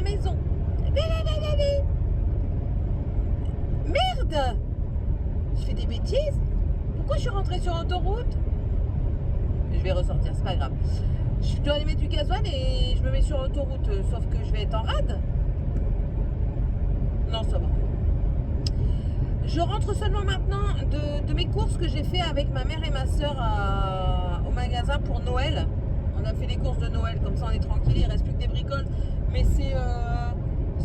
maison. Merde! Je fais des bêtises? Pourquoi je suis rentrée sur l'autoroute? Je vais ressortir, c'est pas grave. Je dois aller mettre du gasoil et je me mets sur l'autoroute, sauf que je vais être en rade. Non, ça va. Je rentre seulement maintenant de mes courses que j'ai fait avec ma mère et ma soeur au magasin pour Noël. On a fait les courses de Noël, comme ça on est tranquille, il reste plus que des bricoles. Mais c'est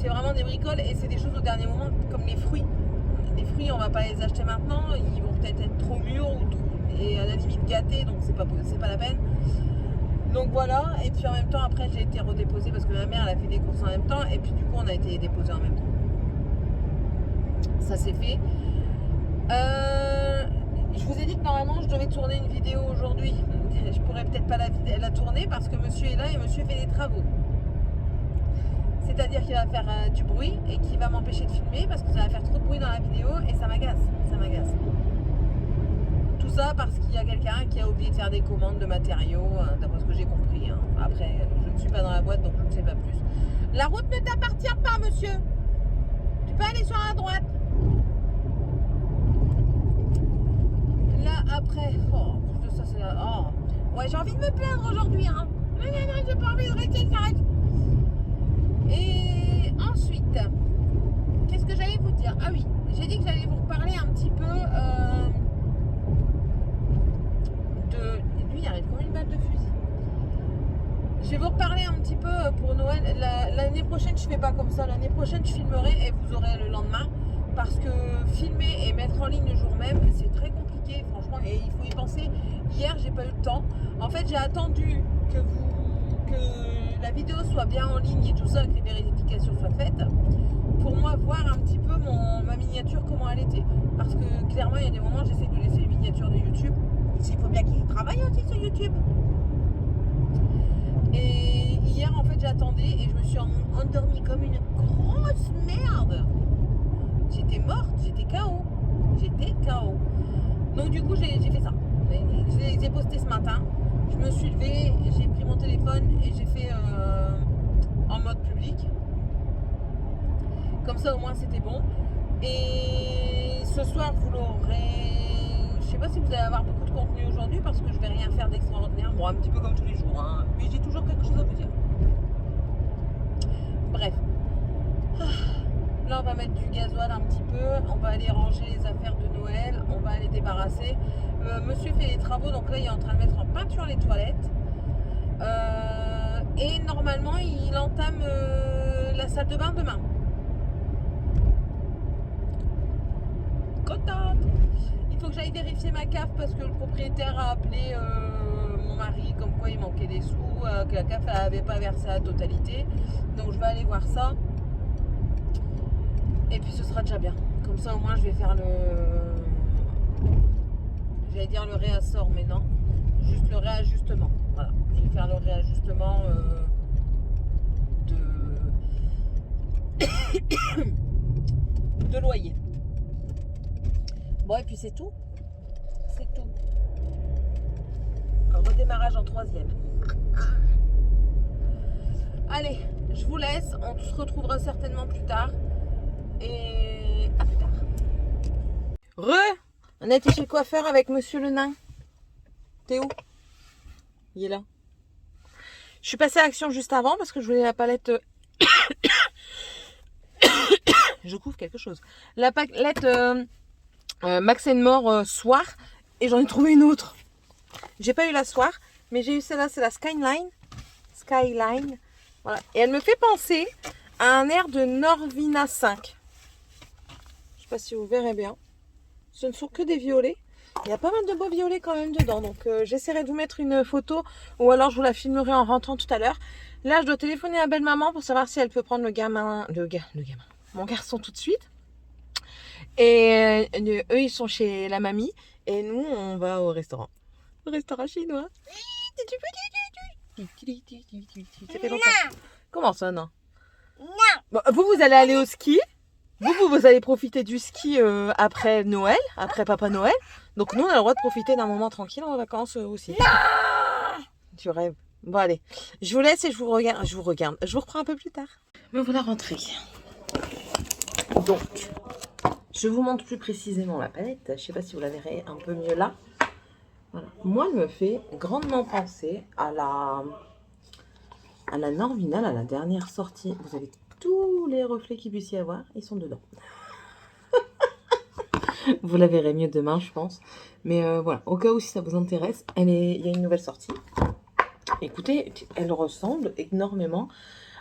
vraiment des bricoles et c'est des choses au dernier moment, comme les fruits. Les fruits, on va pas les acheter maintenant, ils vont peut-être être trop mûrs et à la limite gâtés, donc c'est pas la peine. Donc voilà, et puis en même temps après j'ai été redéposée parce que ma mère elle a fait des courses en même temps et puis du coup on a été déposés en même temps. Ça c'est fait. Je vous ai dit que normalement je devais tourner une vidéo aujourd'hui. Je pourrais peut-être pas la tourner parce que monsieur est là et monsieur fait des travaux. C'est-à-dire qu'il va faire du bruit et qu'il va m'empêcher de filmer parce que ça va faire trop de bruit dans la vidéo et ça m'agace. Tout ça parce qu'il y a quelqu'un qui a oublié de faire des commandes de matériaux, d'après ce que j'ai compris. Après, je ne suis pas dans la boîte donc je ne sais pas plus. La route ne t'appartient pas, monsieur. Tu peux aller sur la droite. Là, après, plus de ça, c'est là. Oh. Ouais, j'ai envie de me plaindre aujourd'hui. Non, j'ai pas envie de rester, j'arrête. Et ensuite, qu'est-ce que j'allais vous dire? Ah oui, j'ai dit que j'allais vous reparler un petit peu de... Lui, il arrive comme une balle de fusil. Je vais vous reparler un petit peu pour Noël. L'année prochaine, je fais pas comme ça. L'année prochaine, je filmerai et vous aurez le lendemain. Parce que filmer et mettre en ligne le jour même, c'est très compliqué, franchement, et il faut y penser. Hier, j'ai pas eu le temps. En fait, j'ai attendu que la vidéo soit bien en ligne et tout ça, que les vérifications soient faites, pour moi voir un petit peu ma miniature, comment elle était. Parce que clairement, il y a des moments, j'essaie de laisser les miniatures de YouTube. Il faut bien qu'ils travaillent aussi sur YouTube. Et hier, en fait, j'attendais et je me suis endormie comme une grosse merde. J'étais morte, j'étais KO. Donc du coup, j'ai fait ça. Je les ai postés ce matin. Je me suis levée, j'ai pris mon téléphone et j'ai fait en mode public. Comme ça, au moins, c'était bon. Et ce soir, vous l'aurez... Je sais pas si vous allez avoir beaucoup de contenu aujourd'hui parce que je vais rien faire d'extraordinaire. Bon, un petit peu comme tous les jours. Mais j'ai toujours quelque chose à vous dire. Bref. Là, on va mettre du gasoil un petit peu, on va aller ranger les affaires de Noël, on va aller débarrasser. Monsieur fait les travaux, donc là, il est en train de mettre en peinture les toilettes. Et normalement, il entame la salle de bain demain. Contente! Il faut que j'aille vérifier ma cave parce que le propriétaire a appelé mon mari comme quoi il manquait des sous, que la cave n'avait pas versé la totalité. Donc, je vais aller voir ça. Et puis ce sera déjà bien. Comme ça au moins je vais faire j'allais dire le réassort, mais non. Juste le réajustement. Voilà. Je vais faire le réajustement de loyer. Bon et puis c'est tout. C'est tout. Un redémarrage en 3e. Allez, je vous laisse. On se retrouvera certainement plus tard. Et à plus tard. On a été chez le coiffeur avec monsieur le nain. Théo. Il est là. Je suis passée à Action juste avant parce que je voulais la palette. Je couvre quelque chose. La palette Max More soir. Et j'en ai trouvé une autre. J'ai pas eu la soir. Mais j'ai eu celle-là. C'est la Skyline. Voilà. Et elle me fait penser à un air de Norvina 5. Je sais pas si vous verrez bien. Ce ne sont que des violets. Il y a pas mal de beaux violets quand même dedans. Donc j'essaierai de vous mettre une photo. Ou alors je vous la filmerai en rentrant tout à l'heure. Là je dois téléphoner à belle maman pour savoir si elle peut prendre le gamin. Mon garçon tout de suite. Et eux ils sont chez la mamie. Et nous on va au restaurant. Au restaurant chinois. Ça fait longtemps. Comment ça non? Bon, vous allez aller au ski. Vous allez profiter du ski après Noël, après Papa Noël. Donc nous, on a le droit de profiter d'un moment tranquille en vacances aussi. Non, tu rêves. Bon allez, je vous laisse et je vous regarde. Je vous reprends un peu plus tard. Me voilà rentrée. Donc, je vous montre plus précisément la palette. Je ne sais pas si vous la verrez un peu mieux là. Voilà. Moi, elle me fait grandement penser à la Norvinal, à la dernière sortie. Vous avez tous les reflets qu'il puisse y avoir, ils sont dedans. Vous la verrez mieux demain, je pense. Mais voilà, au cas où si ça vous intéresse, il y a une nouvelle sortie. Écoutez, elle ressemble énormément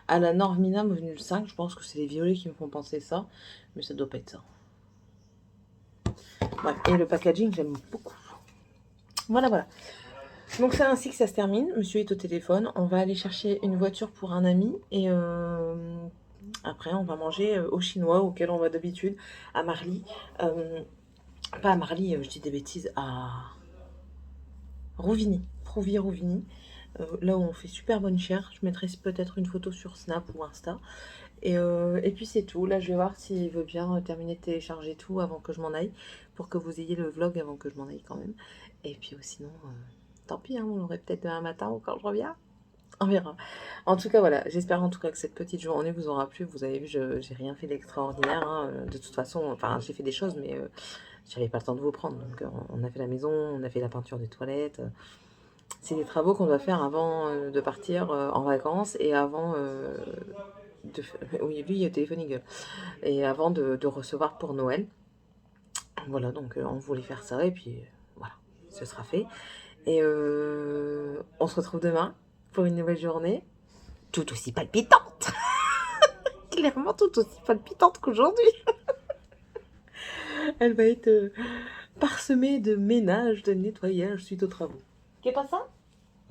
à la Norvina Module 5. Je pense que c'est les violets qui me font penser ça, mais ça doit pas être ça. Bref, et le packaging, j'aime beaucoup. Voilà. Donc c'est ainsi que ça se termine. Monsieur est au téléphone. On va aller chercher une voiture pour un ami et après on va manger au chinois auquel on va d'habitude à Marly. Pas à Marly, je dis des bêtises, à Rouvigny. Rouvigny. Là où on fait super bonne chère. Je mettrai peut-être une photo sur Snap ou Insta. Et puis c'est tout. Là je vais voir s'il veut bien terminer de télécharger tout avant que je m'en aille. Pour que vous ayez le vlog avant que je m'en aille quand même. Et puis sinon, tant pis, hein, on l'aurait peut-être demain matin ou quand je reviens. On verra. En tout cas, voilà. J'espère en tout cas que cette petite journée vous aura plu. Vous avez vu, j'ai rien fait d'extraordinaire. Hein. De toute façon, enfin, j'ai fait des choses, mais j'avais pas le temps de vous prendre. Donc, on a fait la maison, on a fait la peinture des toilettes. C'est des travaux qu'on doit faire avant de partir en vacances et avant oui, lui, il a téléphone gueule. Et avant de recevoir pour Noël. Voilà, donc on voulait faire ça et puis voilà, ce sera fait. Et on se retrouve demain pour une nouvelle journée, tout aussi palpitante. Clairement tout aussi palpitante qu'aujourd'hui. Elle va être parsemée de ménage, de nettoyage suite aux travaux. Qu'est pas ça?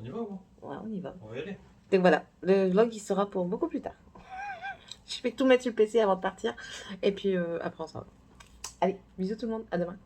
On y va ou? Ouais, on y va. On va y aller. Donc voilà, le vlog il sera pour beaucoup plus tard. Je vais tout mettre sur le PC avant de partir et puis après on s'en va. Allez, bisous tout le monde, à demain.